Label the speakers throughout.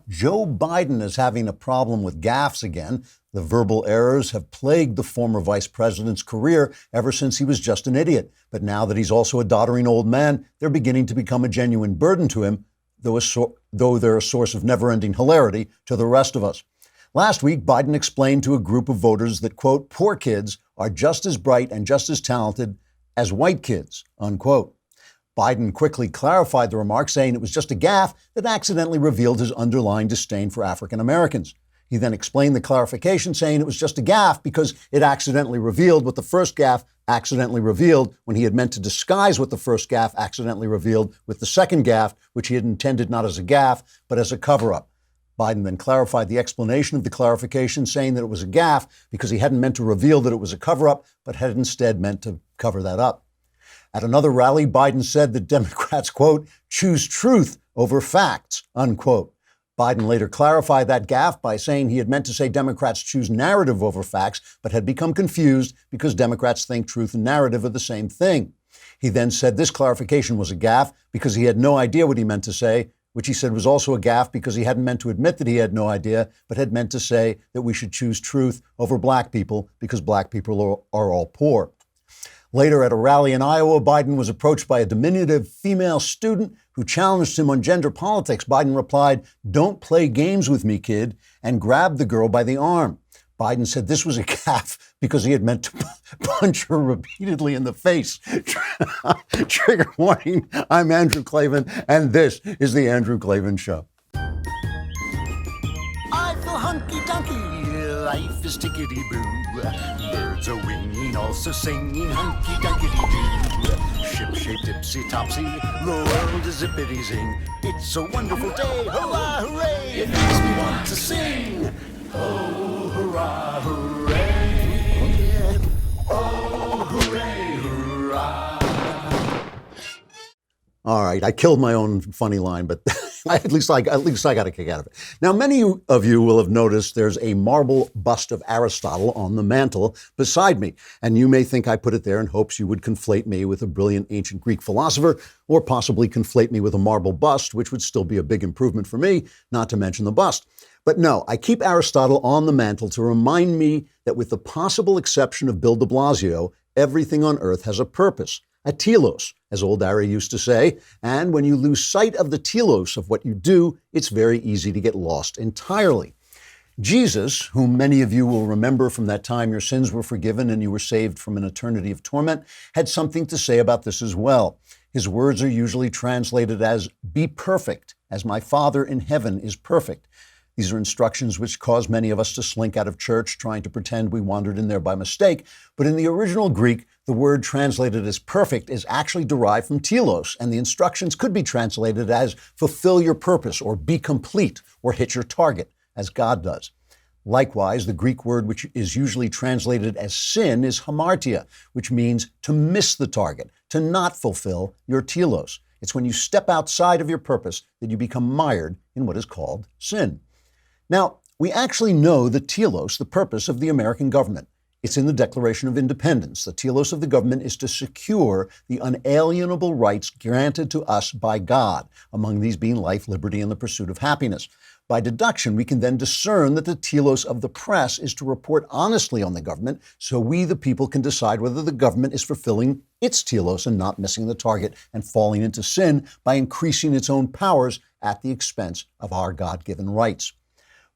Speaker 1: Joe Biden is having a problem with gaffes again. The verbal errors have plagued the former vice president's career ever since he was just an idiot. But now that he's also a doddering old man, they're beginning to become a genuine burden to him, though they're a source of never-ending hilarity to the rest of us. Last week, Biden explained to a group of voters that, quote, poor kids are just as bright and just as talented as white kids, unquote. Biden quickly clarified the remark, saying it was just a gaffe that accidentally revealed his underlying disdain for African Americans. He then explained the clarification, saying it was just a gaffe because it accidentally revealed what the first gaffe accidentally revealed when he had meant to disguise what the first gaffe accidentally revealed with the second gaffe, which he had intended not as a gaffe, but as a cover-up. Biden then clarified the explanation of the clarification, saying that it was a gaffe because he hadn't meant to reveal that it was a cover-up, but had instead meant to cover that up. At another rally, Biden said that Democrats, quote, choose truth over facts, unquote. Biden later clarified that gaffe by saying he had meant to say Democrats choose narrative over facts, but had become confused because Democrats think truth and narrative are the same thing. He then said this clarification was a gaffe because he had no idea what he meant to say, which he said was also a gaffe because he hadn't meant to admit that he had no idea, but had meant to say that we should choose truth over black people because black people are all poor. Later, at a rally in Iowa, Biden was approached by a diminutive female student who challenged him on gender politics. Biden replied, "Don't play games with me, kid," and grabbed the girl by the arm. Biden said this was a gaffe because he had meant to punch her repeatedly in the face. Trigger warning, I'm Andrew Klavan, and this is The Andrew Klavan Show.
Speaker 2: I feel hunky-dunky, life is tickety-boo. Birds are winging, also singing hunky-dunky-doo. Ship-shaped, ipsy-topsy, the world is zippity-zing. It's a wonderful day, hurrah, hooray! It makes me want to sing. Oh, hurrah, hooray! Oh, hooray, hurrah!
Speaker 1: All right, I killed my own funny line, but at least I got a kick out of it. Now, many of you will have noticed there's a marble bust of Aristotle on the mantle beside me, and you may think I put it there in hopes you would conflate me with a brilliant ancient Greek philosopher, or possibly conflate me with a marble bust, which would still be a big improvement for me, not to mention the bust. But no, I keep Aristotle on the mantle to remind me that with the possible exception of Bill de Blasio, everything on earth has a purpose. A telos, as old Ari used to say, and when you lose sight of the telos of what you do, it's very easy to get lost entirely. Jesus, whom many of you will remember from that time your sins were forgiven and you were saved from an eternity of torment, had something to say about this as well. His words are usually translated as, "Be perfect, as my Father in heaven is perfect." These are instructions which cause many of us to slink out of church trying to pretend we wandered in there by mistake. But in the original Greek, the word translated as perfect is actually derived from telos, and the instructions could be translated as fulfill your purpose or be complete or hit your target, as God does. Likewise, the Greek word which is usually translated as sin is hamartia, which means to miss the target, to not fulfill your telos. It's when you step outside of your purpose that you become mired in what is called sin. Now, we actually know the telos, the purpose of the American government. It's in the Declaration of Independence. The telos of the government is to secure the unalienable rights granted to us by God, among these being life, liberty, and the pursuit of happiness. By deduction, we can then discern that the telos of the press is to report honestly on the government, so we, the people, can decide whether the government is fulfilling its telos and not missing the target and falling into sin by increasing its own powers at the expense of our God-given rights.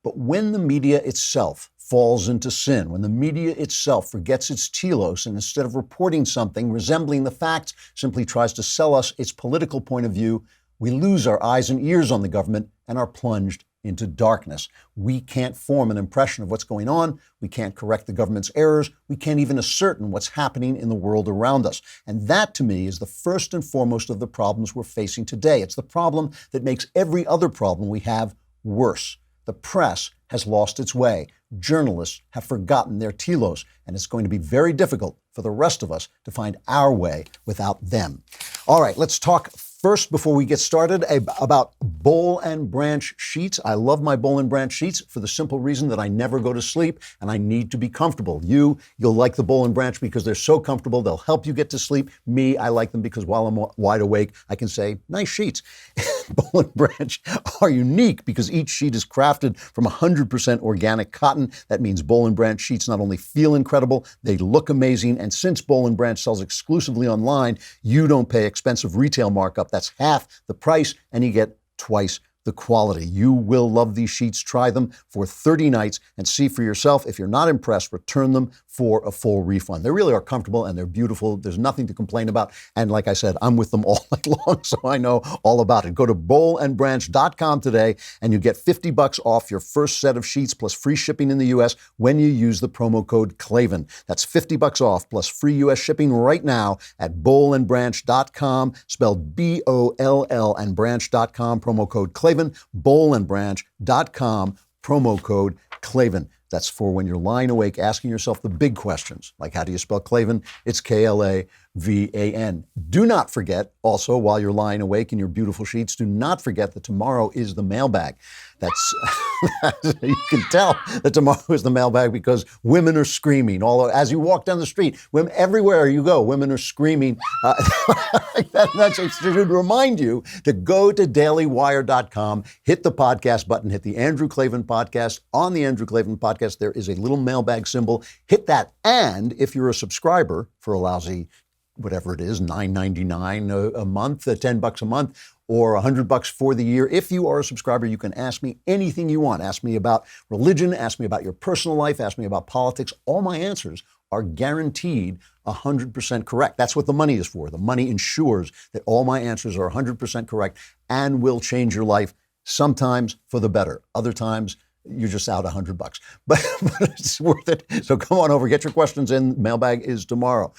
Speaker 1: But when the media itself falls into sin, when the media itself forgets its telos and instead of reporting something resembling the facts, simply tries to sell us its political point of view, we lose our eyes and ears on the government and are plunged into darkness. We can't form an impression of what's going on. We can't correct the government's errors. We can't even ascertain what's happening in the world around us. And that, to me, is the first and foremost of the problems we're facing today. It's the problem that makes every other problem we have worse. The press has lost its way. Journalists have forgotten their telos, and it's going to be very difficult for the rest of us to find our way without them. All right, let's talk First, before we get started, about Boll and Branch sheets. I love my Boll and Branch sheets for the simple reason that I never go to sleep and I need to be comfortable. You'll like the Boll and Branch because they're so comfortable. They'll help you get to sleep. Me, I like them because while I'm wide awake, I can say, nice sheets. Boll and Branch are unique because each sheet is crafted from 100% organic cotton. That means Boll and Branch sheets not only feel incredible, they look amazing. And since Boll and Branch sells exclusively online, you don't pay expensive retail markup. That's half the price, and you get twice the quality. You will love these sheets. Try them for 30 nights and see for yourself. If you're not impressed, return them for a full refund. They really are comfortable and they're beautiful. There's nothing to complain about. And like I said, I'm with them all night long, so I know all about it. Go to bollandbranch.com today and you get $50 off your first set of sheets plus free shipping in the U.S. when you use the promo code Klavan. That's $50 off plus free U.S. shipping right now at bollandbranch.com, spelled B-O-L-L and branch.com, promo code Klavan. Bollandbranch.com, promo code Klavan. That's for when you're lying awake asking yourself the big questions, like how do you spell Klavan? It's K-L-A-V-A-N. Do not forget, also, while you're lying awake in your beautiful sheets, do not forget that tomorrow is the mailbag. That's, you can tell that tomorrow is the mailbag because women are screaming. As you walk down the street, women, everywhere you go, women are screaming. That should remind you to go to dailywire.com, hit the podcast button, hit the Andrew Klavan podcast. On the Andrew Klavan podcast, there is a little mailbag symbol. Hit that. And if you're a subscriber for a lousy, whatever it is, $9.99 a month, $10 a month, or $100 for the year. If you are a subscriber, you can ask me anything you want. Ask me about religion, ask me about your personal life, ask me about politics. All my answers are guaranteed 100% correct. That's what the money is for. The money ensures that all my answers are 100% correct and will change your life, sometimes for the better. Other times, you're just out $100. But it's worth it. So come on over, get your questions in. Mailbag is tomorrow.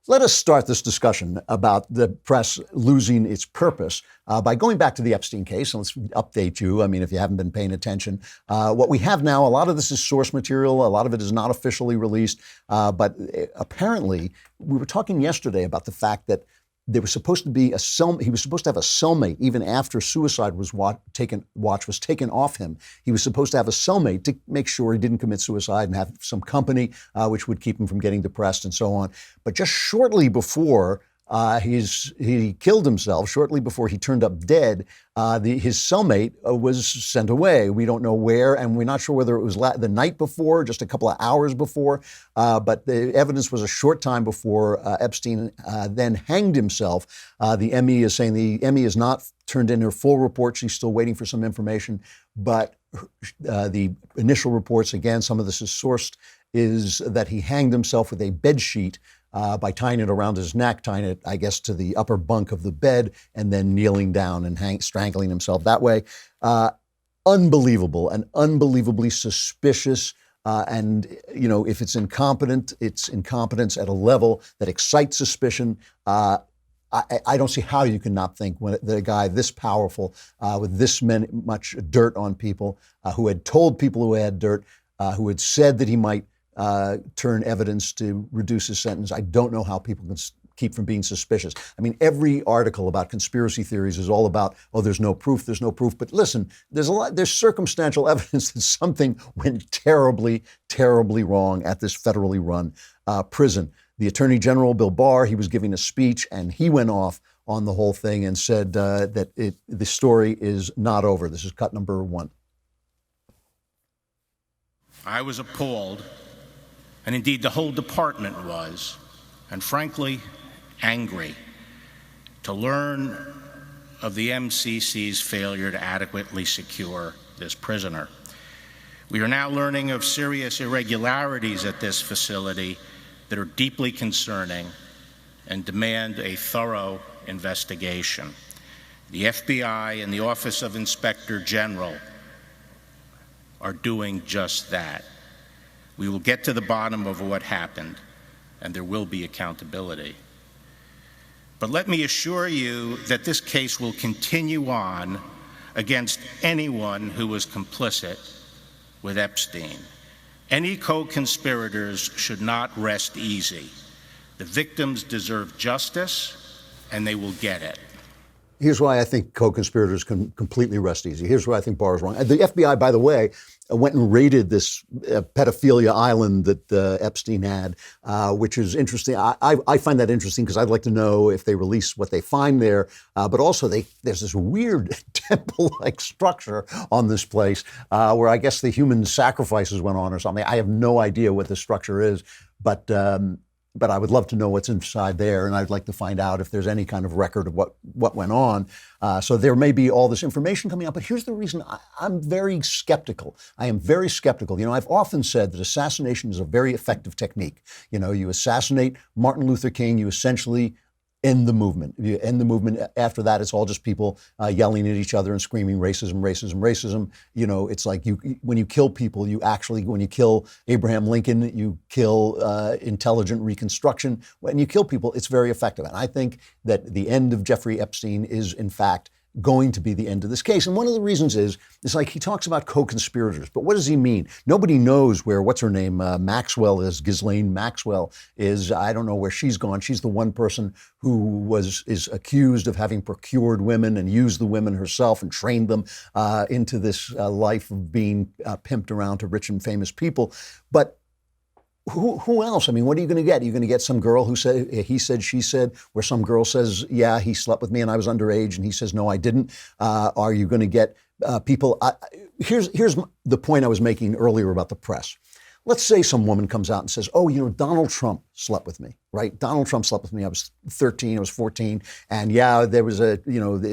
Speaker 1: Let us start this discussion about the press losing its purpose by going back to the Epstein case. And let's update you. I mean, if you haven't been paying attention, what we have now, a lot of this is source material. A lot of it is not officially released. But apparently, we were talking yesterday about the fact that there was supposed to be he was supposed to have a cellmate even after suicide watch was taken off him. He was supposed to have a cellmate to make sure he didn't commit suicide and have some company, which would keep him from getting depressed and so on. But just shortly before he killed himself, shortly before he turned up dead, his cellmate was sent away. We don't know where, and we're not sure whether it was the night before, just a couple of hours before, but the evidence was a short time before Epstein then hanged himself. The ME is saying the ME has not turned in her full report. She's still waiting for some information, but the initial reports, again, some of this is sourced, is that he hanged himself with a bed sheet by tying it around his neck, tying it, I guess, to the upper bunk of the bed, and then kneeling down and strangling himself that way. Unbelievable and unbelievably suspicious. And, you know, if it's incompetent, it's incompetence at a level that excites suspicion. I don't see how you can not think when the guy this powerful, with this much dirt on people, who had told people who had dirt, who had said that he might turn evidence to reduce his sentence. I don't know how people can keep from being suspicious. I mean, every article about conspiracy theories is all about, oh, there's no proof. But listen, there's circumstantial evidence that something went terribly, terribly wrong at this federally run prison. The Attorney General, Bill Barr, he was giving a speech and he went off on the whole thing and said that the story is not over. This is cut number 1.
Speaker 3: I was appalled, and indeed the whole department was, and frankly, angry to learn of the MCC's failure to adequately secure this prisoner. We are now learning of serious irregularities at this facility that are deeply concerning and demand a thorough investigation. The FBI and the Office of Inspector General are doing just that. We will get to the bottom of what happened, and there will be accountability. But let me assure you that this case will continue on against anyone who was complicit with Epstein. Any co-conspirators should not rest easy. The victims deserve justice, and they will get it.
Speaker 1: Here's why I think co-conspirators can completely rest easy. Here's why I think Barr is wrong. The FBI, by the way, went and raided this pedophilia island that Epstein had, which is interesting. I find that interesting because I'd like to know if they release what they find there. But also, there's this weird temple-like structure on this place where I guess the human sacrifices went on or something. I have no idea what the structure is, but I would love to know what's inside there, and I'd like to find out if there's any kind of record of what went on. So there may be all this information coming out, but here's the reason I'm very skeptical. I am very skeptical. You know, I've often said that assassination is a very effective technique. You know, you assassinate Martin Luther King, you essentially end the movement. You end the movement. After that, it's all just people yelling at each other and screaming racism, racism, racism. You know, it's like when you kill people, when you kill Abraham Lincoln, you kill intelligent reconstruction. When you kill people, it's very effective. And I think that the end of Jeffrey Epstein is, in fact, going to be the end of this case. And one of the reasons is like he talks about co-conspirators, but what does he mean? Nobody knows where, what's her name, Maxwell is, Ghislaine Maxwell is. I don't know where she's gone. She's the one person who is accused of having procured women and used the women herself and trained them into this life of being pimped around to rich and famous people. But who else? I mean, what are you going to get? Are you going to get some girl who said, he said, she said, where some girl says, yeah, he slept with me and I was underage, and he says, no, I didn't. Are you going to get people? Here's the point I was making earlier about the press. Let's say some woman comes out and says, oh, you know, Donald Trump slept with me, right? Donald Trump slept with me. I was 13, I was 14. And yeah, there was it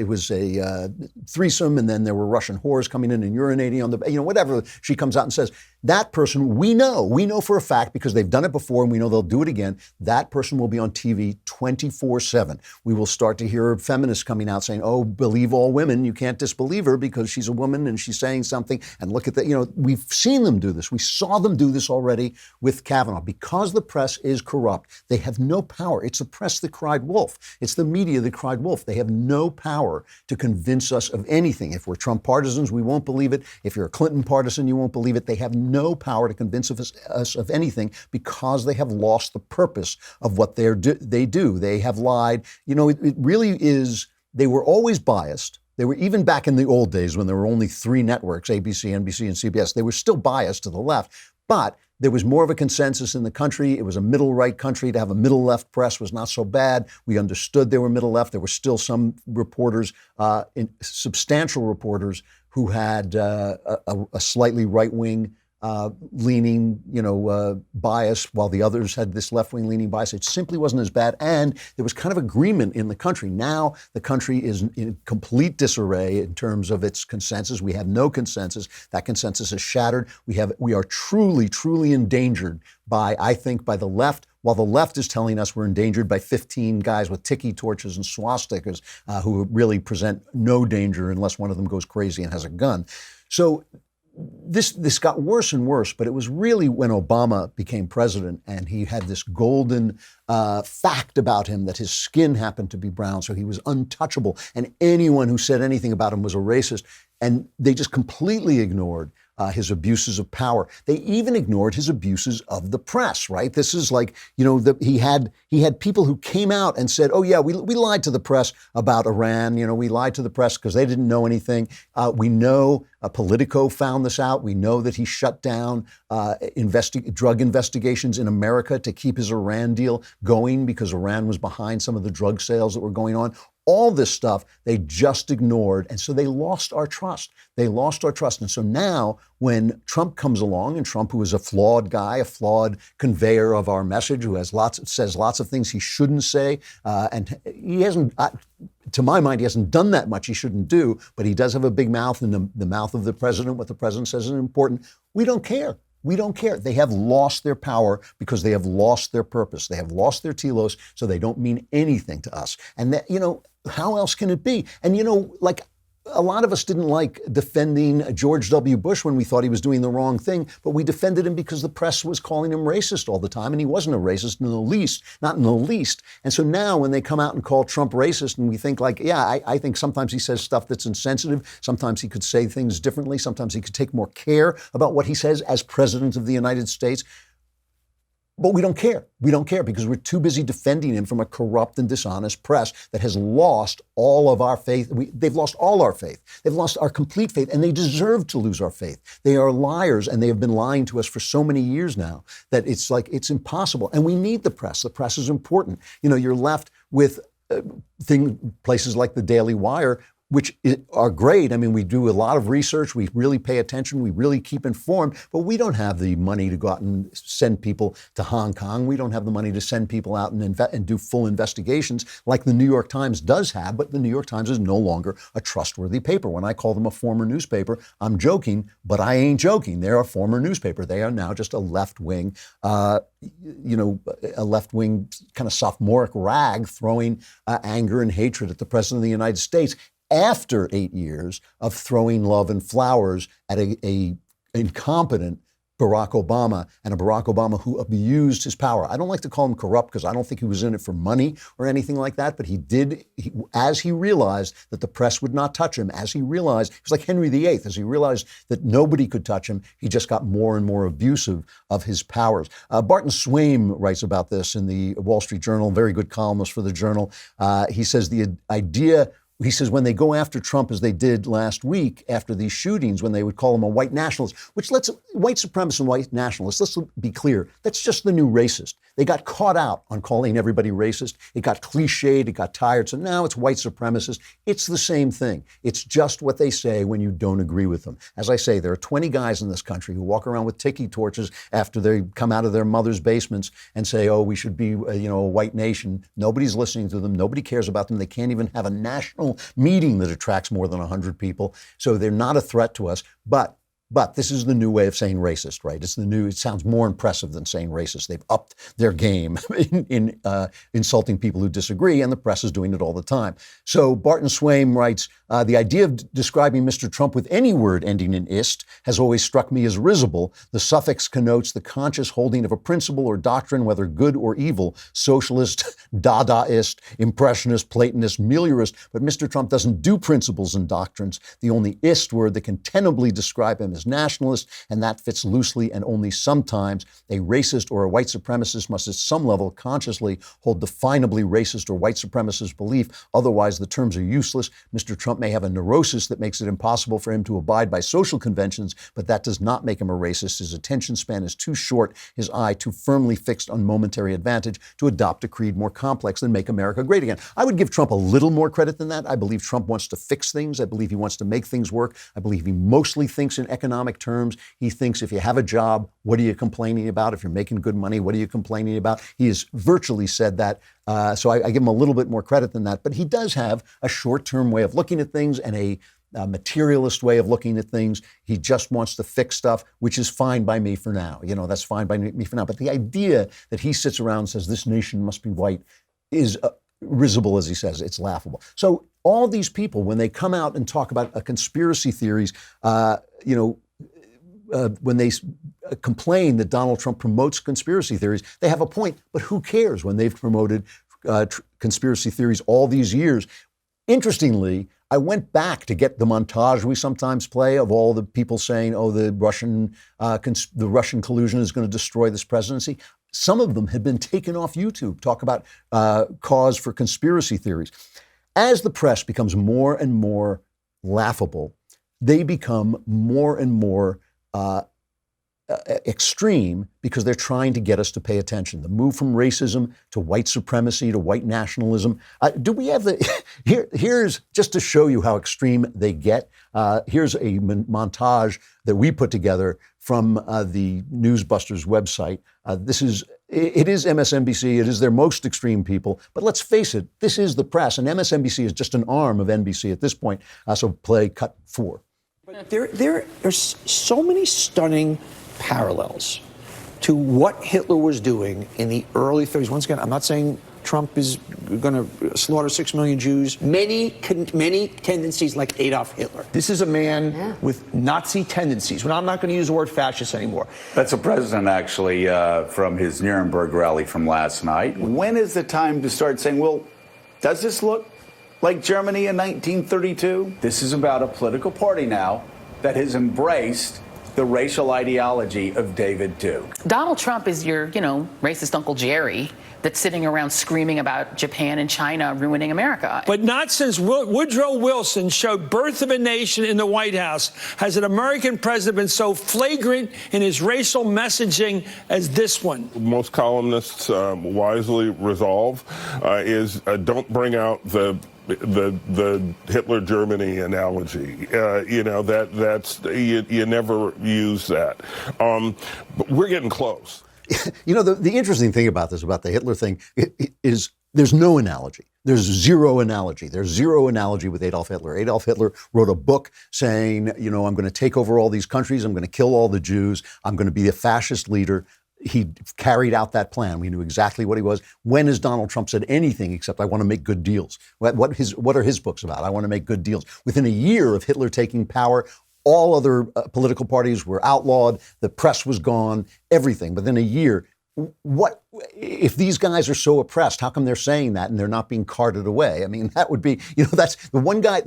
Speaker 1: was a threesome, and then there were Russian whores coming in and urinating on the, whatever. She comes out and says, that person, we know for a fact, because they've done it before and we know they'll do it again, that person will be on TV 24/7. We will start to hear feminists coming out saying, oh, believe all women. You can't disbelieve her because she's a woman and she's saying something. And look at that. We've seen them do this. We saw them do this already with Kavanaugh. Because the press is corrupt, they have no power. It's the press that cried wolf. It's the media that cried wolf. They have no power to convince us of anything. If we're Trump partisans, we won't believe it. If you're a Clinton partisan, you won't believe it. They have no power to convince us of anything because they have lost the purpose of what they do. They have lied. It really is, they were always biased. They were, even back in the old days when there were only three networks, ABC, NBC, and CBS, they were still biased to the left. But there was more of a consensus in the country. It was a middle-right country. To have a middle-left press was not so bad. We understood they were middle-left. There were still some reporters, substantial reporters, who had a slightly right-wing leaning, bias, while the others had this left-wing leaning bias. It simply wasn't as bad. And there was kind of agreement in the country. Now the country is in complete disarray in terms of its consensus. We have no consensus. That consensus is shattered. We are truly, truly endangered by the left, while the left is telling us we're endangered by 15 guys with tiki torches and swastikas who really present no danger unless one of them goes crazy and has a gun. So this got worse and worse, but it was really when Obama became president and he had this golden fact about him that his skin happened to be brown, so he was untouchable, and anyone who said anything about him was a racist. And they just completely ignored his abuses of power. They even ignored his abuses of the press, right? This is like, he had people who came out and said, oh yeah, we lied to the press about Iran. We lied to the press because they didn't know anything. We know Politico found this out. We know that he shut down drug investigations in America to keep his Iran deal going because Iran was behind some of the drug sales that were going on. All this stuff they just ignored. And so they lost our trust. And so now when Trump comes along, and Trump, who is a flawed guy, a flawed conveyor of our message, who says lots of things he shouldn't say, and he hasn't, to my mind, he hasn't done that much he shouldn't do, but he does have a big mouth, and the mouth of the president, what the president says is important. We don't care. They have lost their power because they have lost their purpose. They have lost their telos, so they don't mean anything to us. And that, how else can it be? And, a lot of us didn't like defending George W. Bush when we thought he was doing the wrong thing, but we defended him because the press was calling him racist all the time, and he wasn't a racist not in the least. And so now when they come out and call Trump racist, and we think I think sometimes he says stuff that's insensitive, sometimes he could say things differently, sometimes he could take more care about what he says as president of the United States. But we don't care. We don't care because we're too busy defending him from a corrupt and dishonest press that has lost all of our faith. They've lost all our faith. They've lost our complete faith, and they deserve to lose our faith. They are liars, and they have been lying to us for so many years now that it's like it's impossible. And we need the press. The press is important. You're left with places like the Daily Wire, which are great. I mean, we do a lot of research. We really pay attention. We really keep informed. But we don't have the money to go out and send people to Hong Kong. We don't have the money to send people out and do full investigations like the New York Times does have. But the New York Times is no longer a trustworthy paper. When I call them a former newspaper, I'm joking, but I ain't joking. They're a former newspaper. They are now just a left-wing, a left-wing kind of sophomoric rag throwing anger and hatred at the President of the United States, after 8 years of throwing love and flowers at a incompetent Barack Obama, and a Barack Obama who abused his power. I don't like to call him corrupt because I don't think he was in it for money or anything like that, but as he realized that the press would not touch him, as he realized, he was like Henry VIII, as he realized that nobody could touch him, he just got more and more abusive of his powers. Barton Swaim writes about this in the Wall Street Journal, very good columnist for the Journal. He says when they go after Trump as they did last week after these shootings, when they would call him a white nationalist, white supremacist and white nationalist, let's be clear, that's just the new racist. They got caught out on calling everybody racist. It got cliched, it got tired, so now it's white supremacist. It's the same thing. It's just what they say when you don't agree with them. As I say, there are 20 guys in this country who walk around with tiki torches after they come out of their mother's basements and say, oh, we should be a white nation. Nobody's listening to them. Nobody cares about them. They can't even have a national meeting that attracts more than 100 people. So they're not a threat to us. But this is the new way of saying racist, right? It sounds more impressive than saying racist. They've upped their game in insulting people who disagree, and the press is doing it all the time. So Barton Swaim writes, the idea of describing Mr. Trump with any word ending in "ist" has always struck me as risible. The suffix connotes the conscious holding of a principle or doctrine, whether good or evil, socialist, Dadaist, impressionist, Platonist, meliorist. But Mr. Trump doesn't do principles and doctrines. The only "ist" word that can tenably describe him as nationalist, and that fits loosely and only sometimes. A racist or a white supremacist must at some level consciously hold definably racist or white supremacist belief. Otherwise, the terms are useless. Mr. Trump may have a neurosis that makes it impossible for him to abide by social conventions, but that does not make him a racist. His attention span is too short, his eye too firmly fixed on momentary advantage to adopt a creed more complex than make America great again. I would give Trump a little more credit than that. I believe Trump wants to fix things. I believe he wants to make things work. I believe he mostly thinks in economic terms. He thinks if you have a job, what are you complaining about? If you're making good money, what are you complaining about? He has virtually said that. So I give him a little bit more credit than that. But he does have a short-term way of looking at things and a materialist way of looking at things. He just wants to fix stuff, which is fine by me for now. That's fine by me for now. But the idea that he sits around and says this nation must be white is risible, as he says. It's laughable. So all these people, when they come out and talk about conspiracy theories, when they complain that Donald Trump promotes conspiracy theories, they have a point. But who cares when they've promoted conspiracy theories all these years? Interestingly, I went back to get the montage we sometimes play of all the people saying, oh, the Russian collusion is going to destroy this presidency. Some of them had been taken off YouTube, talk about cause for conspiracy theories. As the press becomes more and more laughable, they become more and more extreme because they're trying to get us to pay attention. The move from racism to white supremacy to white nationalism. Do we have here's just to show you how extreme they get. Here's a montage that we put together from the Newsbusters website. It is MSNBC. It is their most extreme people. But let's face it, this is the press, and MSNBC is just an arm of NBC at this point. So play cut 4.
Speaker 4: There's so many stunning parallels to what Hitler was doing in the early 30s. Once again, I'm not saying Trump is going to slaughter 6 million Jews. Many tendencies like Adolf Hitler. This is a man with Nazi tendencies. I'm not going to use the word fascist anymore.
Speaker 5: That's a president, actually, from his Nuremberg rally from last night. When is the time to start saying, well, does this look like Germany in 1932? This is about a political party now that has embraced the racial ideology of David Duke.
Speaker 6: Donald Trump is your, racist Uncle Jerry that's sitting around screaming about Japan and China ruining America.
Speaker 7: But not since Woodrow Wilson showed Birth of a Nation in the White House has an American president been so flagrant in his racial messaging as this one.
Speaker 8: Most columnists wisely resolve is don't bring out the Hitler Germany analogy. You never use that. But we're getting close.
Speaker 1: The interesting thing about this, about the Hitler thing, is there's no analogy. There's zero analogy. There's zero analogy with Adolf Hitler. Adolf Hitler wrote a book saying, I'm going to take over all these countries. I'm going to kill all the Jews. I'm going to be a fascist leader. He carried out that plan. We knew exactly what he was. When has Donald Trump said anything except I want to make good deals? What are his books about? I want to make good deals. Within a year of Hitler taking power, all other political parties were outlawed. The press was gone, everything. But then a year, what if these guys are so oppressed? How come they're saying that and they're not being carted away? I mean, that would be, that's the one guy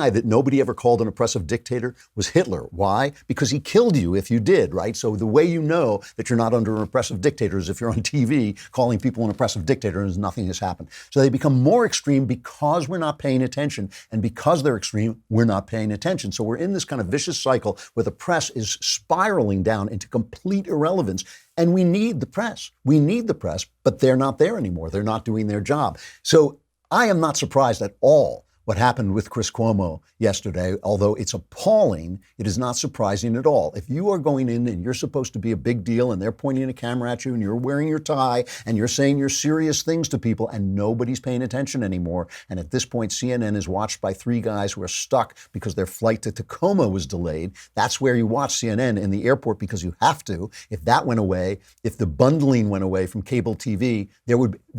Speaker 1: that nobody ever called an oppressive dictator was Hitler. Why? Because he killed you if you did, right? So the way you know that you're not under an oppressive dictator is if you're on TV calling people an oppressive dictator and nothing has happened. So they become more extreme because we're not paying attention. And because they're extreme, we're not paying attention. So we're in this kind of vicious cycle where the press is spiraling down into complete irrelevance. And we need the press. We need the press, but they're not there anymore. They're not doing their job. So I am not surprised at all what happened with Chris Cuomo yesterday, although it's appalling, it is not surprising at all. If you are going in and you're supposed to be a big deal and they're pointing a camera at you and you're wearing your tie and you're saying your serious things to people and nobody's paying attention anymore, and at this point CNN is watched by 3 guys who are stuck because their flight to Tacoma was delayed. That's where you watch CNN in the airport because you have to. If that went away, if the bundling went away from cable TV, they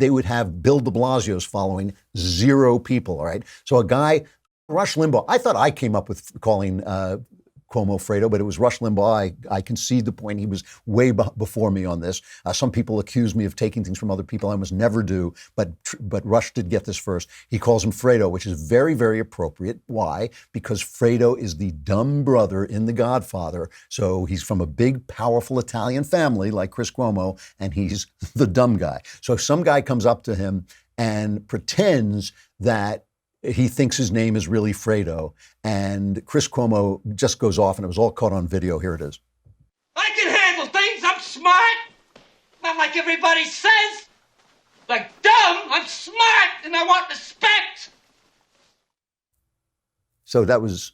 Speaker 1: would have Bill de Blasio's following 0 people, all right? So a guy, Rush Limbaugh, I thought I came up with calling Cuomo Fredo, but it was Rush Limbaugh. I concede the point. He was way before me on this. Some people accuse me of taking things from other people. I almost never do, but Rush did get this first. He calls him Fredo, which is very, very appropriate. Why? Because Fredo is the dumb brother in The Godfather. So he's from a big, powerful Italian family like Chris Cuomo, and he's the dumb guy. So some guy comes up to him and pretends that he thinks his name is really Fredo, and Chris Cuomo just goes off, and it was all caught on video. Here it is.
Speaker 9: I can handle things. I'm smart. Not like everybody says. Like dumb. I'm smart, and I want respect.
Speaker 1: So that was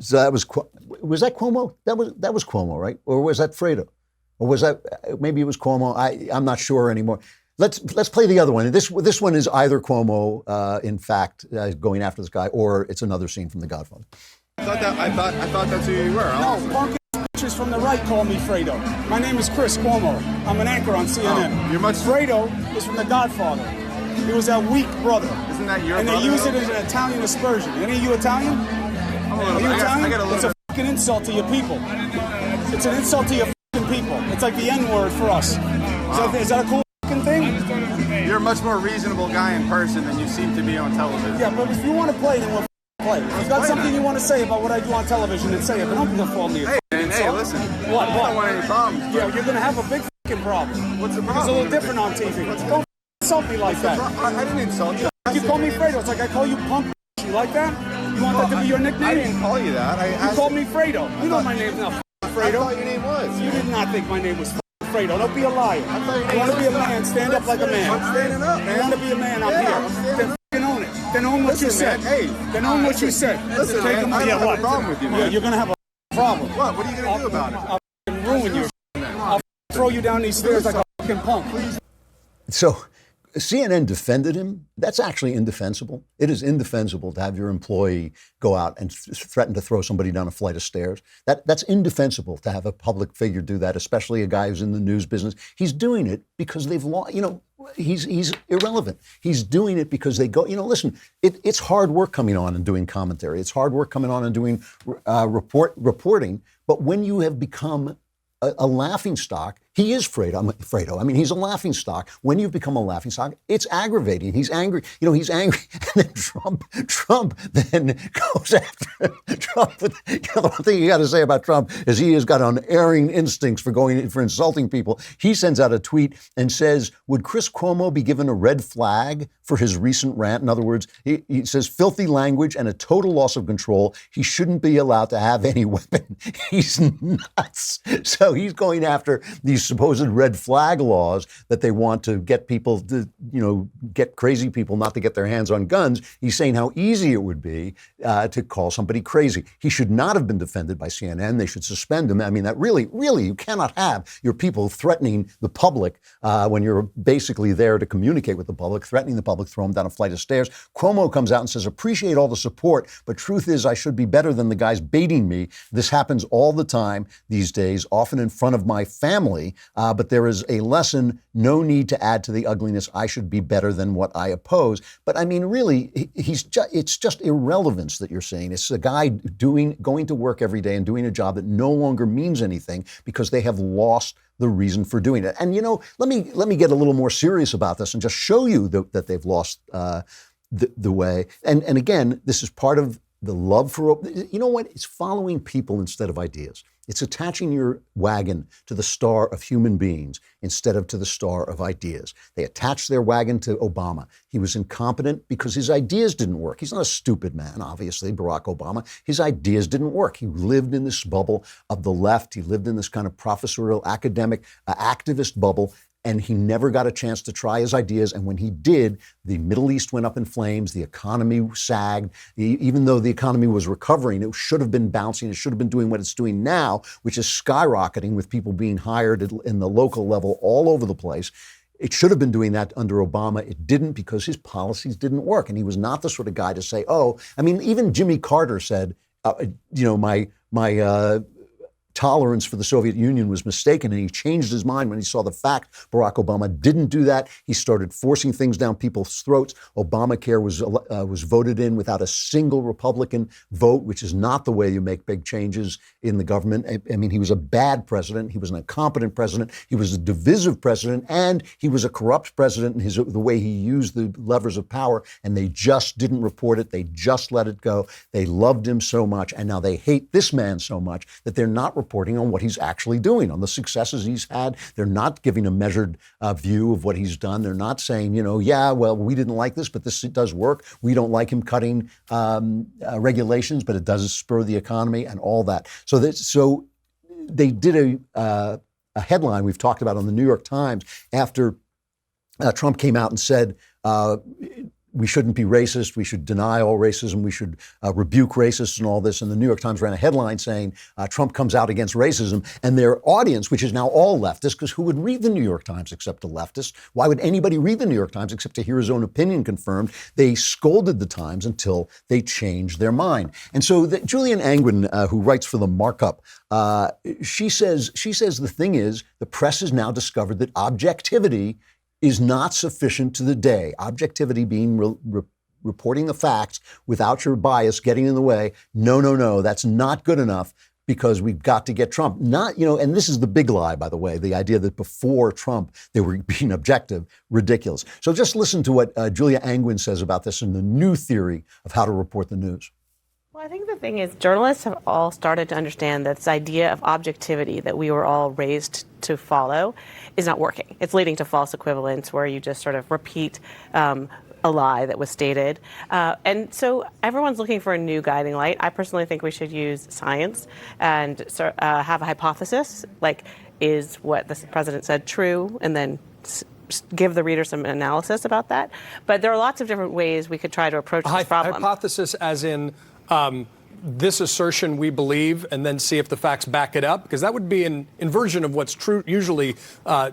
Speaker 1: that Cuomo? That was Cuomo, right? Or was that Fredo? Or was that, maybe it was Cuomo? I'm not sure anymore. Let's play the other one. This one is either Cuomo, in fact, going after this guy, or it's another scene from The Godfather.
Speaker 10: I thought that's who you were.
Speaker 11: No, punk bitches from the right call me Fredo. My name is Chris Cuomo. I'm an anchor on CNN.
Speaker 10: You're much.
Speaker 11: Fredo is from The Godfather. He was that weak brother.
Speaker 10: Isn't that your
Speaker 11: and
Speaker 10: brother?
Speaker 11: And they use it as an Italian aspersion. Any of you Italian? Are you Italian? It's a fucking insult to your people. It's an insult to your fucking people. It's like the N-word for us. Wow. Is that a cool thing?
Speaker 10: You're a much more reasonable guy in person than you seem to be on television.
Speaker 11: Yeah, but if you want to play, then we'll play. If you've got something you want to say about what I do on television, then say it. But don't fall me.
Speaker 10: Hey, listen.
Speaker 11: What?
Speaker 10: I don't want any problems.
Speaker 11: Yeah, you're going to have a big fucking problem.
Speaker 10: What's the problem?
Speaker 11: It's a little different on TV. Don't insult me like that.
Speaker 10: I didn't insult you.
Speaker 11: You call me Fredo. It's like I call you punk. You like that? You want that to be your nickname?
Speaker 10: I didn't call you that.
Speaker 11: You called me Fredo. You know my name's not Fredo.
Speaker 10: I thought your name was.
Speaker 11: You did not think my name was Fredo. Don't be a liar. You want to be a man, stand up like a man.
Speaker 10: I'm standing up, man.
Speaker 11: You want to be a man, I'm here. Then f***ing own it. Then own what you said.
Speaker 10: Hey.
Speaker 11: Then own what you said.
Speaker 10: Listen, man, I don't have a problem with you, man.
Speaker 11: You're going to have a problem.
Speaker 10: What? What are you going to do about it?
Speaker 11: I'll f***ing ruin you. I'll throw you down these stairs like a f***ing punk.
Speaker 1: So CNN defended him. That's actually indefensible. It is indefensible to have your employee go out and threaten to throw somebody down a flight of stairs. That's indefensible to have a public figure do that, especially a guy who's in the news business. He's doing it because they've lost, he's irrelevant. He's doing it because they go, listen, it's hard work coming on and doing commentary. It's hard work coming on and doing reporting. But when you have become a laughing stock, He is Fredo. I mean, he's a laughingstock. When you've become a laughingstock, it's aggravating. He's angry. He's angry. And then Trump then goes after Trump. The one thing you got to say about Trump is he has got unerring instincts for insulting people. He sends out a tweet and says, would Chris Cuomo be given a red flag for his recent rant? In other words, he says filthy language and a total loss of control. He shouldn't be allowed to have any weapon. He's nuts. So he's going after these supposed red flag laws that they want to get people to, get crazy people not to get their hands on guns. He's saying how easy it would be to call somebody crazy. He should not have been defended by CNN. They should suspend him. I mean, that really, you cannot have your people threatening the public when you're basically there to communicate with the public, threatening the public, throw them down a flight of stairs. Cuomo comes out and says, appreciate all the support, but truth is I should be better than the guys baiting me. This happens all the time these days, often in front of my family. But there is a lesson, no need to add to the ugliness. I should be better than what I oppose. But I mean, really, it's just irrelevance that you're saying. It's a guy going to work every day and doing a job that no longer means anything because they have lost the reason for doing it. And, let me get a little more serious about this and just show you that they've lost the way. And again, this is part of the love for, it's following people instead of ideas. It's attaching your wagon to the star of human beings instead of to the star of ideas. They attached their wagon to Obama. He was incompetent because his ideas didn't work. He's not a stupid man, obviously, Barack Obama. His ideas didn't work. He lived in this bubble of the left. He lived in this kind of professorial, academic, activist bubble. And he never got a chance to try his ideas. And when he did, the Middle East went up in flames. The economy sagged. Even though the economy was recovering, it should have been bouncing. It should have been doing what it's doing now, which is skyrocketing with people being hired in the local level all over the place. It should have been doing that under Obama. It didn't because his policies didn't work. And he was not the sort of guy to say, even Jimmy Carter said, my tolerance for the Soviet Union was mistaken, and he changed his mind when he saw the fact Barack Obama didn't do that. He started forcing things down people's throats. Obamacare was voted in without a single Republican vote, which is not the way you make big changes in the government. I mean, he was a bad president. He was an incompetent president. He was a divisive president, and he was a corrupt president in the way he used the levers of power, and they just didn't report it. They just let it go. They loved him so much, and now they hate this man so much that they're not reporting on what he's actually doing, on the successes he's had. They're not giving a measured view of what he's done. They're not saying, we didn't like this, but this does work. We don't like him cutting regulations, but it does spur the economy and all that. So they did a headline we've talked about on the New York Times after Trump came out and said, we shouldn't be racist. We should deny all racism. We should rebuke racists and all this. And the New York Times ran a headline saying Trump comes out against racism. And their audience, which is now all leftists, because who would read the New York Times except a leftist? Why would anybody read the New York Times except to hear his own opinion confirmed? They scolded the Times until they changed their mind. And so Julian Angwin, who writes for The Markup, she says the thing is, the press has now discovered that objectivity is not sufficient to the day. Objectivity being reporting the facts without your bias getting in the way. No, that's not good enough because we've got to get Trump. And this is the big lie, by the way, the idea that before Trump they were being objective, ridiculous. So just listen to what Julia Angwin says about this in the new theory of how to report the news.
Speaker 12: Well, I think the thing is journalists have all started to understand that this idea of objectivity that we were all raised to follow is not working. It's leading to false equivalence where you just sort of repeat a lie that was stated. And so everyone's looking for a new guiding light. I personally think we should use science and have a hypothesis, like is what the president said true, and then give the reader some analysis about that. But there are lots of different ways we could try to approach this problem.
Speaker 13: Hypothesis as in this assertion we believe, and then see if the facts back it up, because that would be an inversion of what's true. Usually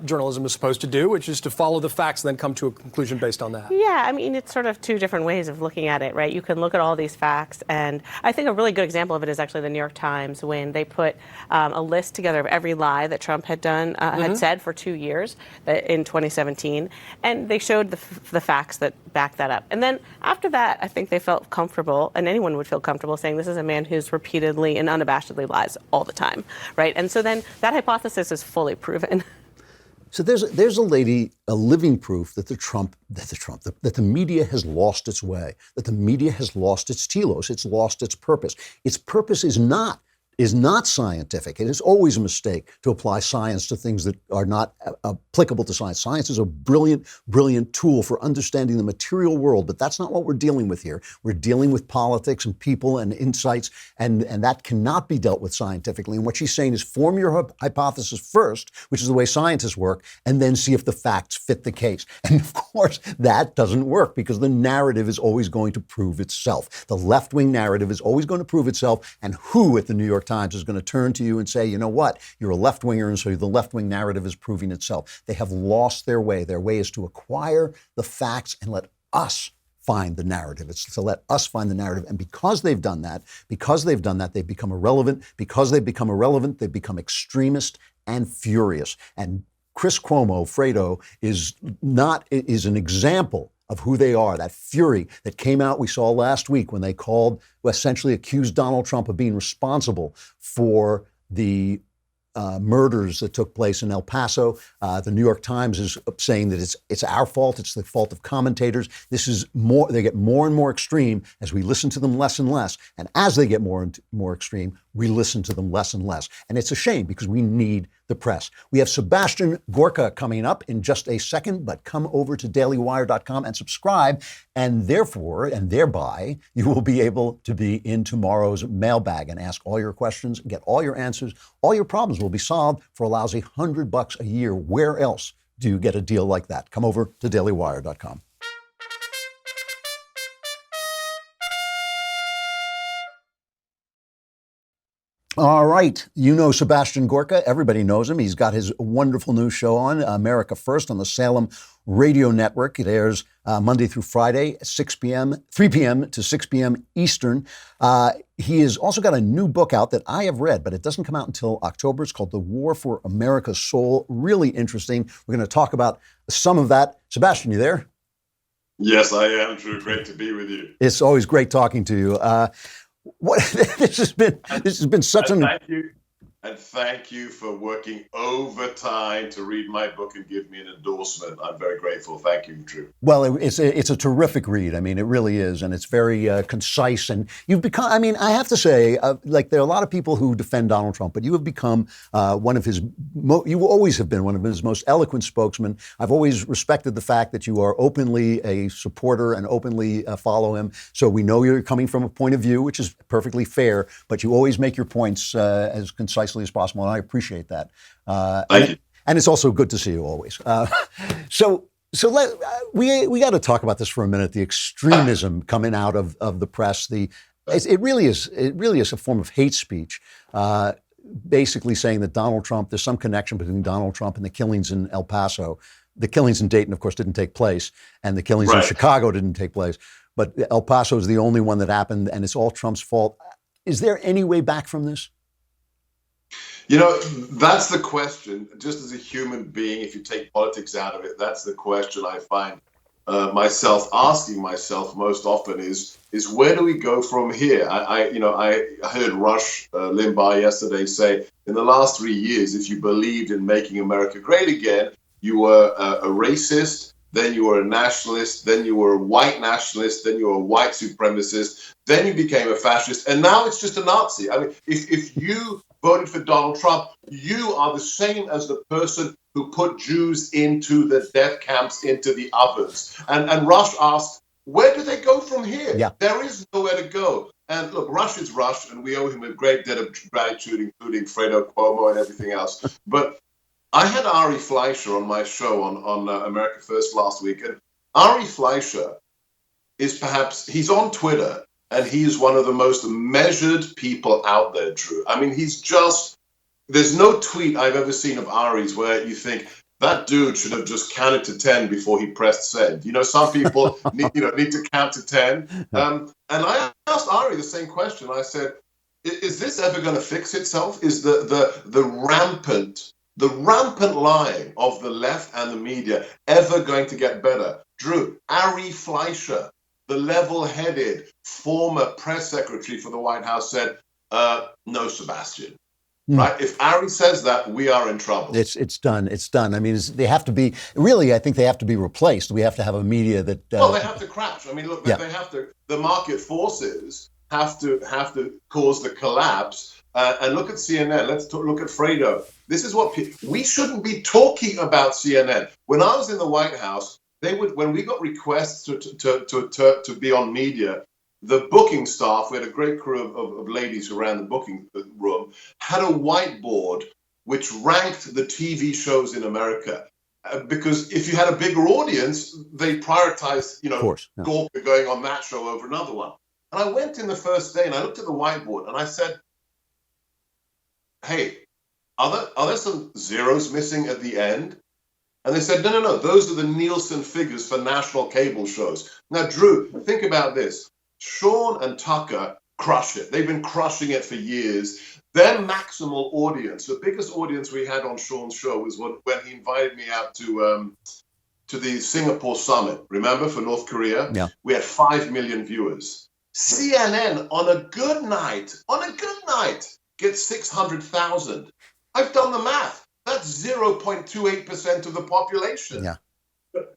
Speaker 13: journalism is supposed to do, which is to follow the facts and then come to a conclusion based on that.
Speaker 12: Yeah, I mean, it's sort of two different ways of looking at it, right? You can look at all these facts, and I think a really good example of it is actually the New York Times when they put a list together of every lie that Trump had done, had said for 2 years in 2017, and they showed the facts that back that up. And then after that, I think they felt comfortable, and anyone would feel comfortable saying this is a man who's repeatedly and unabashedly lies all the time, right? And so then that hypothesis is fully proven.
Speaker 1: So there's a lady, a living proof that the media has lost its way, that the media has lost its telos, it's lost its purpose. Its purpose is not scientific. It is always a mistake to apply science to things that are not applicable to science. Science is a brilliant, brilliant tool for understanding the material world, but that's not what we're dealing with here. We're dealing with politics and people and insights, and that cannot be dealt with scientifically. And what she's saying is form your hypothesis first, which is the way scientists work, and then see if the facts fit the case. And of course, that doesn't work because the narrative is always going to prove itself. The left-wing narrative is always going to prove itself, and who at the New York Times is going to turn to you and say, you know what, you're a left-winger, and so the left-wing narrative is proving itself. They have lost their way. Their way is to acquire the facts and let us find the narrative. It's to let us find the narrative. And because they've done that, they've become irrelevant. Because they've become irrelevant, they've become extremist and furious. And Chris Cuomo, Fredo, is an example of who they are, that fury that came out we saw last week when they essentially accused Donald Trump of being responsible for the murders that took place in El Paso. The New York Times is saying that it's our fault. It's the fault of commentators. They get more and more extreme as we listen to them less and less. And as they get more and more extreme, we listen to them less and less. And it's a shame because we need the press. We have Sebastian Gorka coming up in just a second, but come over to dailywire.com and subscribe. And thereby, you will be able to be in tomorrow's mailbag and ask all your questions, get all your answers. All your problems will be solved for a lousy $100 a year. Where else do you get a deal like that? Come over to dailywire.com. All right. You know Sebastian Gorka. Everybody knows him. He's got his wonderful new show on, America First, on the Salem Radio Network. It airs Monday through Friday, 3 p.m. to 6 p.m. Eastern. He has also got a new book out that I have read, but it doesn't come out until October. It's called The War for America's Soul. Really interesting. We're going to talk about some of that. Sebastian, you there?
Speaker 14: Yes, I am, Drew. Great to be with you.
Speaker 1: It's always great talking to you. This has been such an...
Speaker 14: Thank you for working overtime to read my book and give me an endorsement. I'm very grateful. Thank you, Drew.
Speaker 1: Well, it's a terrific read. I mean, it really is. And it's very concise. And you've become, I mean, I have to say, there are a lot of people who defend Donald Trump, but you have become you always have been one of his most eloquent spokesmen. I've always respected the fact that you are openly a supporter and openly follow him. So we know you're coming from a point of view, which is perfectly fair, but you always make your points as concisely as possible, and I appreciate that. And it's also good to see you always. We got to talk about this for a minute. The extremism coming out of the press. It really is a form of hate speech. Basically saying that Donald Trump, there's some connection between Donald Trump and the killings in El Paso. The killings in Dayton, of course, didn't take place, and the killings in Chicago didn't take place. But El Paso is the only one that happened, and it's all Trump's fault. Is there any way back from this?
Speaker 14: You know, that's the question. Just as a human being, if you take politics out of it, that's the question I find myself asking myself most often is where do we go from here? I heard Rush Limbaugh yesterday say, in the last 3 years, if you believed in making America great again, you were a racist, then you were a nationalist, then you were a white nationalist, then you were a white supremacist, then you became a fascist, and now it's just a Nazi. I mean, if you voted for Donald Trump, you are the same as the person who put Jews into the death camps, into the ovens. And Rush asked, where do they go from here?
Speaker 1: Yeah.
Speaker 14: There is nowhere to go. And look, Rush is Rush, and we owe him a great debt of gratitude, including Fredo Cuomo and everything else. But I had Ari Fleischer on my show on America First last week, and Ari Fleischer is he's on Twitter, and he's one of the most measured people out there, Drew. I mean, there's no tweet I've ever seen of Ari's where you think, that dude should have just counted to 10 before he pressed send. You know, some people need to count to 10. And I asked Ari the same question. I said, is this ever going to fix itself? Is the rampant lying of the left and the media ever going to get better? Drew, Ari Fleischer, the level-headed former press secretary for the White House, said, no, Sebastian. right? If Ari says that, we are in trouble.
Speaker 1: It's done. It's done. I mean, they have to be, really, I think they have to be replaced. We have to have a media that...
Speaker 14: well, they have to crash. I mean, look,
Speaker 1: Yeah.
Speaker 14: they have to, the market forces have to cause the collapse. And look at CNN. Let's look at Fredo. This is what we shouldn't be talking about CNN. When I was in the White House, when we got requests to be on media, the booking staff, we had a great crew of ladies who ran the booking room, had a whiteboard which ranked the TV shows in America. Because if you had a bigger audience, they prioritized, Gawker going on that show over another one. And I went in the first day and I looked at the whiteboard and I said, hey, are there some zeros missing at the end? And they said, no, those are the Nielsen figures for national cable shows. Now, Drew, think about this. Sean and Tucker crush it. They've been crushing it for years. Their maximal audience, the biggest audience we had on Sean's show was when he invited me out to the Singapore summit, remember, for North Korea?
Speaker 1: Yeah.
Speaker 14: We had 5 million viewers. CNN on a good night, gets 600,000. I've done the math. That's 0.28% of the population.
Speaker 1: Yeah.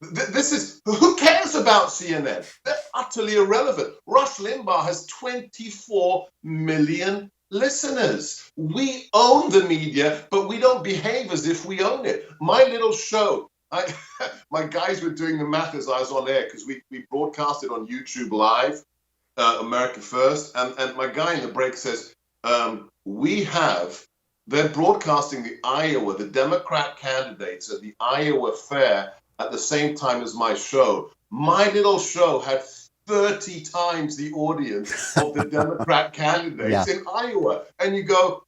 Speaker 14: This is, who cares about CNN? They're utterly irrelevant. Rush Limbaugh has 24 million listeners. We own the media, but we don't behave as if we own it. My little show, my guys were doing the math as I was on air because we broadcasted on YouTube Live, America First, and my guy in the break says, they're broadcasting the Democrat candidates at the Iowa Fair at the same time as my show. My little show had 30 times the audience of the Democrat candidates in Iowa. And you go,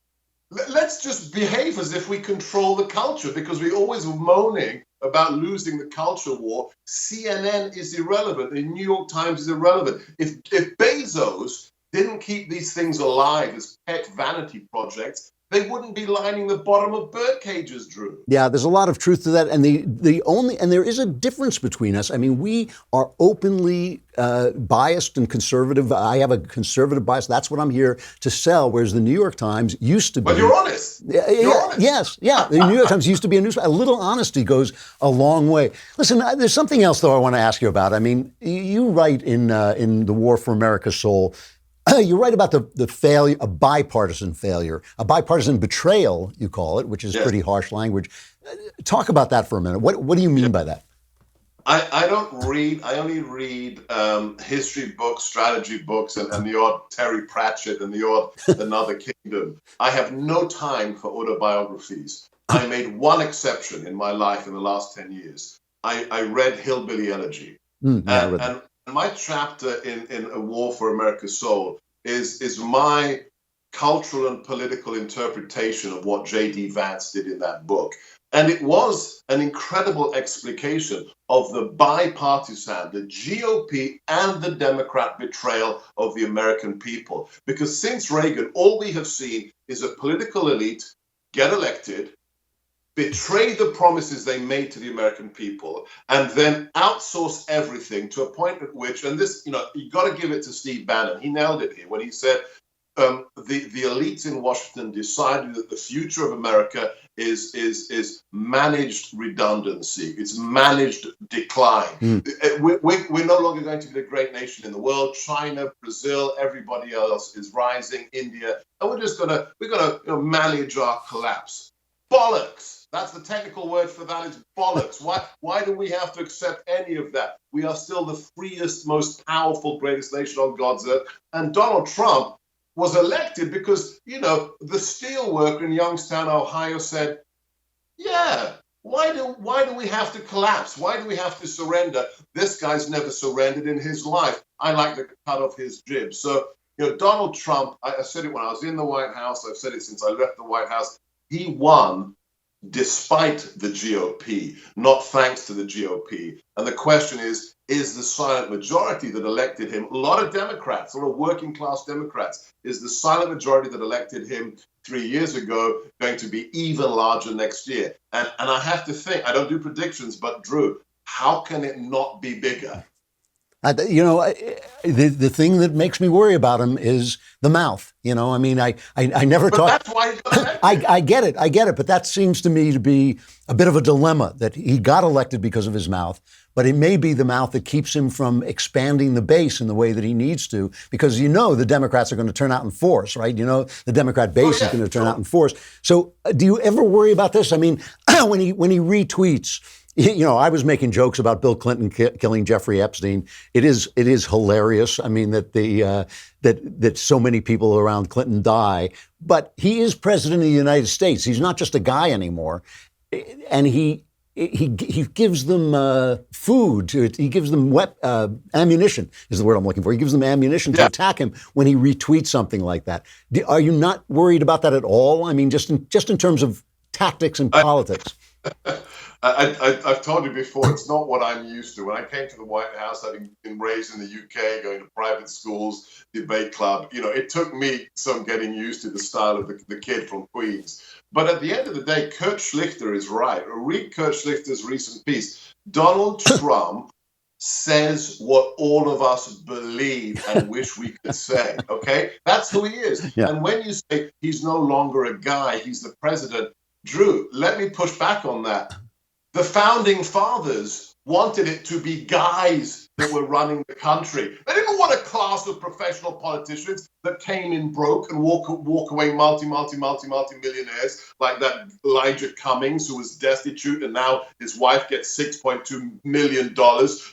Speaker 14: let's just behave as if we control the culture, because we always were moaning about losing the culture war. CNN is irrelevant. The New York Times is irrelevant. If Bezos didn't keep these things alive as pet vanity projects, they wouldn't be lining the bottom of bird cages, Drew.
Speaker 1: Yeah, there's a lot of truth to that, and there is a difference between us. I mean, we are openly biased and conservative. I have a conservative bias. That's what I'm here to sell. Whereas the New York Times used to be.
Speaker 14: But you're honest. You're honest.
Speaker 1: Yes, yeah. The New York Times used to be a newspaper. A little honesty goes a long way. Listen, there's something else though I want to ask you about. I mean, you write in The War for America's Soul. You write about the failure, a bipartisan failure, a bipartisan betrayal, you call it, which is pretty harsh language. Talk about that for a minute. What do you mean by that?
Speaker 14: I don't read. I only read history books, strategy books, and the odd Terry Pratchett and the odd Another Kingdom. I have no time for autobiographies. I made one exception in my life in the last 10 years. I read Hillbilly Elegy. And my chapter in A War for America's Soul is my cultural and political interpretation of what J.D. Vance did in that book. And it was an incredible explication of the bipartisan, the GOP and the Democrat betrayal of the American people. Because since Reagan, all we have seen is a political elite get elected, betray the promises they made to the American people, and then outsource everything to a point at which, and this, you got to give it to Steve Bannon. He nailed it here when he said the elites in Washington decided that the future of America is managed redundancy. It's managed decline. We're no longer going to be the great nation in the world. China, Brazil, everybody else is rising. India, and we're gonna manage our collapse. Bollocks. That's the technical word for that, is bollocks. Why do we have to accept any of that? We are still the freest, most powerful, greatest nation on God's earth. And Donald Trump was elected because, the steel worker in Youngstown, Ohio said, why do we have to collapse? Why do we have to surrender? This guy's never surrendered in his life. I like to cut off his jib. So, Donald Trump, I said it when I was in the White House. I've said it since I left the White House. He won despite the GOP, not thanks to the GOP. And the question is the silent majority that elected him, a lot of Democrats, a lot of working class Democrats, is the silent majority that elected him 3 years ago going to be even larger next year? And I have to think, I don't do predictions, but Drew, how can it not be bigger?
Speaker 1: The thing that makes me worry about him is the mouth. I mean, I never
Speaker 14: But
Speaker 1: talk.
Speaker 14: that's why he got elected.
Speaker 1: I get it. But that seems to me to be a bit of a dilemma, that he got elected because of his mouth. But it may be the mouth that keeps him from expanding the base in the way that he needs to, because the Democrats are going to turn out in force, right? The Democrat base is going to turn out in force. So do you ever worry about this? I mean, when he retweets, I was making jokes about Bill Clinton killing Jeffrey Epstein. It is hilarious. I mean, that that so many people around Clinton die, but he is president of the United States. He's not just a guy anymore, and he gives them food. He gives them ammunition is the word I'm looking for. He gives them ammunition to attack him when he retweets something like that. Are you not worried about that at all? I mean, just in terms of tactics and politics.
Speaker 14: I've told you before, it's not what I'm used to. When I came to the White House, having been raised in the UK, going to private schools, debate club, it took me some getting used to the style of the kid from Queens. But at the end of the day, Kurt Schlichter is right. Read Kurt Schlichter's recent piece. Donald Trump says what all of us believe and wish we could say, okay? That's who he is. Yeah. And when you say he's no longer a guy, he's the president, Drew, let me push back on that. The founding fathers wanted it to be guys that were running the country. They didn't want a class of professional politicians that came in broke and walk away multi-millionaires like that Elijah Cummings, who was destitute, and now his wife gets $6.2 million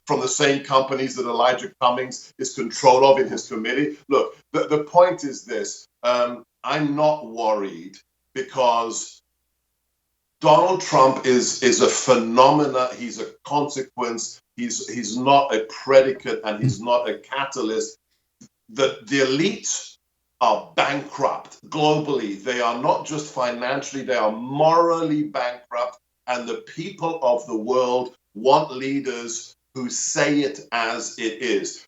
Speaker 14: from the same companies that Elijah Cummings is control of in his committee. Look, the point is this. I'm not worried because Donald Trump is a phenomena. He's a consequence. He's not a predicate, and he's not a catalyst. The elites are bankrupt globally. They are not just financially, they are morally bankrupt. And the people of the world want leaders who say it as it is.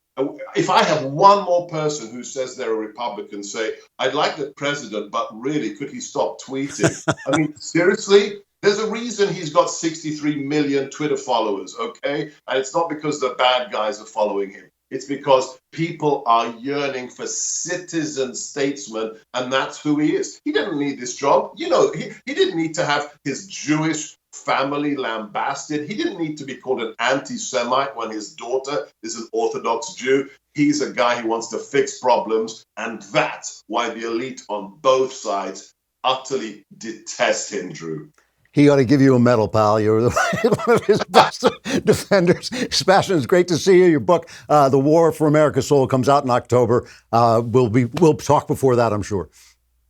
Speaker 14: If I have one more person who says they're a Republican say, I'd like the president, but really, could he stop tweeting? I mean, seriously? There's a reason he's got 63 million Twitter followers, okay? And it's not because the bad guys are following him. It's because people are yearning for citizen statesmen, and that's who he is. He didn't need this job. He didn't need to have his Jewish family lambasted. He didn't need to be called an anti-Semite when his daughter is an Orthodox Jew. He's a guy who wants to fix problems, and that's why the elite on both sides utterly detest him, Drew.
Speaker 1: He ought to give you a medal, pal. You're one of his best defenders. Sebastian, it's great to see you. Your book, The War for America's Soul, comes out in October. We'll talk before that, I'm sure.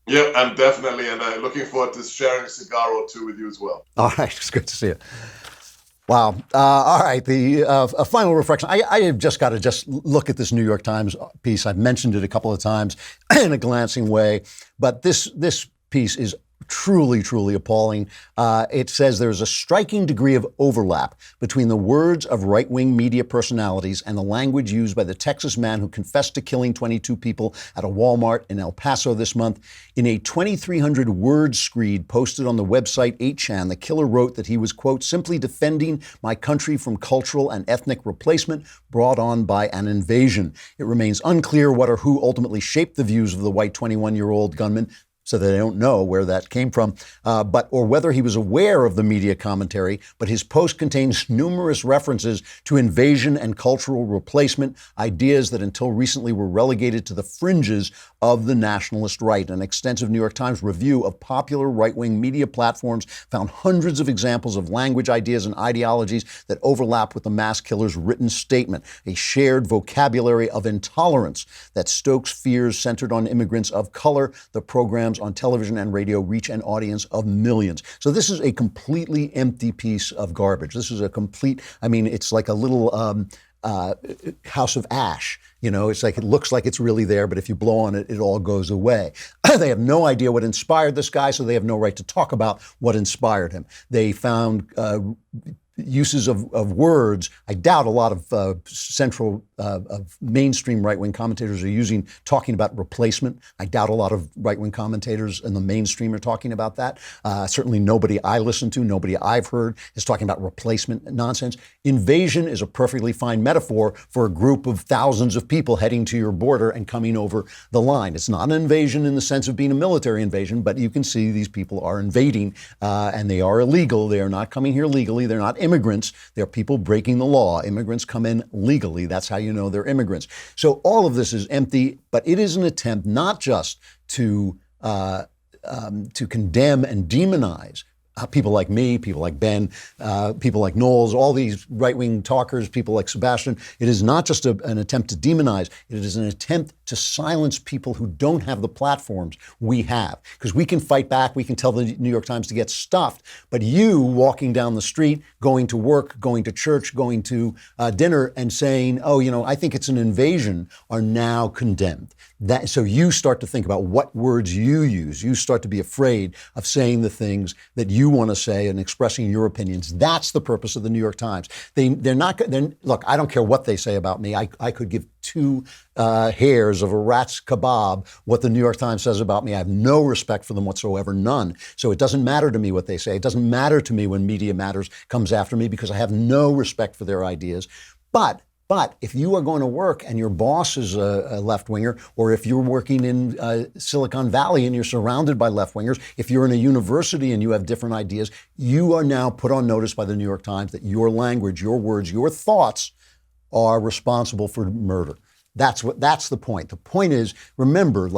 Speaker 14: Yeah, I'm definitely, and looking forward to sharing a cigar or two with you as well.
Speaker 1: All right, it's good to see you. Wow. All right. A final reflection. I have just got to look at this New York Times piece. I've mentioned it a couple of times in a glancing way, but this piece is truly, truly appalling. It says there's a striking degree of overlap between the words of right-wing media personalities and the language used by the Texas man who confessed to killing 22 people at a Walmart in El Paso this month. In a 2,300-word screed posted on the website 8chan, the killer wrote that he was, quote, simply defending my country from cultural and ethnic replacement brought on by an invasion. It remains unclear what or who ultimately shaped the views of the white 21-year-old gunman, so they don't know where that came from, or whether he was aware of the media commentary, but his post contains numerous references to invasion and cultural replacement, ideas that until recently were relegated to the fringes of the nationalist right. An extensive New York Times review of popular right-wing media platforms found hundreds of examples of language, ideas, and ideologies that overlap with the mass killer's written statement, a shared vocabulary of intolerance that stokes fears centered on immigrants of color. The programs on television and radio reach an audience of millions. So this is a completely empty piece of garbage. This is it's like a little house of ash. It's like, it looks like it's really there, but if you blow on it, it all goes away. They have no idea what inspired this guy, so they have no right to talk about what inspired him. They found uses of words. I doubt a lot of of mainstream right-wing commentators are talking about replacement. I doubt a lot of right-wing commentators in the mainstream are talking about that. Certainly nobody I listen to, nobody I've heard is talking about replacement nonsense. Invasion is a perfectly fine metaphor for a group of thousands of people heading to your border and coming over the line. It's not an invasion in the sense of being a military invasion, but you can see these people are invading and they are illegal. They are not coming here legally. They're not immigrants. They're people breaking the law. Immigrants come in legally. That's how you know they're immigrants. So all of this is empty, but it is an attempt not just to condemn and demonize people like me, people like Ben, people like Knowles, all these right-wing talkers, people like Sebastian. It is not just an attempt to demonize. It is an attempt to silence people who don't have the platforms we have. Because we can fight back. We can tell the New York Times to get stuffed. But you walking down the street, going to work, going to church, going to dinner and saying, oh, I think it's an invasion, are now condemned. So you start to think about what words you use. You start to be afraid of saying the things that you want to say and expressing your opinions. That's the purpose of the New York Times. Look, I don't care what they say about me. I could give two hairs of a rat's kebab what the New York Times says about me. I have no respect for them whatsoever, none. So it doesn't matter to me what they say. It doesn't matter to me when Media Matters comes after me because I have no respect for their ideas. But if you are going to work and your boss is a left-winger, or if you're working in Silicon Valley and you're surrounded by left-wingers, if you're in a university and you have different ideas, you are now put on notice by the New York Times that your language, your words, your thoughts are responsible for murder. That's the point. The point is, remember,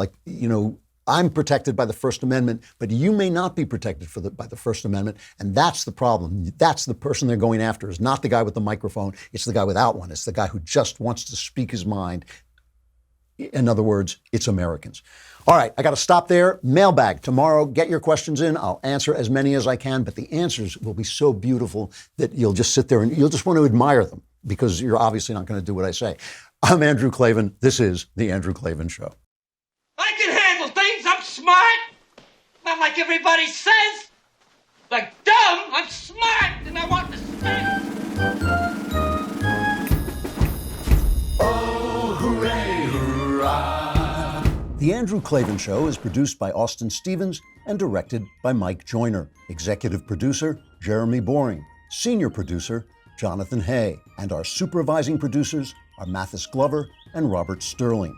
Speaker 1: I'm protected by the First Amendment, but you may not be protected by the First Amendment, and that's the problem. That's the person they're going after, is not the guy with the microphone. It's the guy without one. It's the guy who just wants to speak his mind. In other words, it's Americans. All right, I got to stop there. Mailbag tomorrow. Get your questions in. I'll answer as many as I can, but the answers will be so beautiful that you'll just sit there and you'll just want to admire them because you're obviously not going to do what I say. I'm Andrew Klavan. This is The Andrew Klavan Show.
Speaker 9: I can handle things. I'm smart. Not like everybody says. Like dumb. I'm smart and I want to say.
Speaker 2: Oh, hooray, hurrah.
Speaker 1: The Andrew Klavan Show is produced by Austin Stevens and directed by Mike Joyner. Executive producer, Jeremy Boring. Senior producer, Jonathan Hay. And our supervising producers are Mathis Glover and Robert Sterling.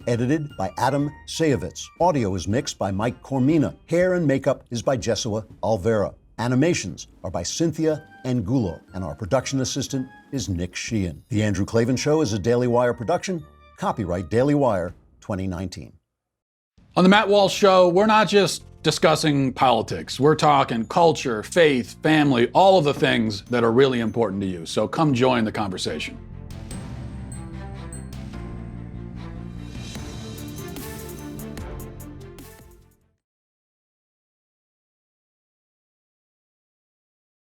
Speaker 1: Edited by Adam Sayevitz. Audio is mixed by Mike Cormina. Hair and makeup is by Jesua Alvera. Animations are by Cynthia Angulo. And our production assistant is Nick Sheehan. The Andrew Klavan Show is a Daily Wire production. Copyright Daily Wire 2019.
Speaker 15: On the Matt Walsh Show, we're not just discussing politics. We're talking culture, faith, family, all of the things that are really important to you. So come join the conversation.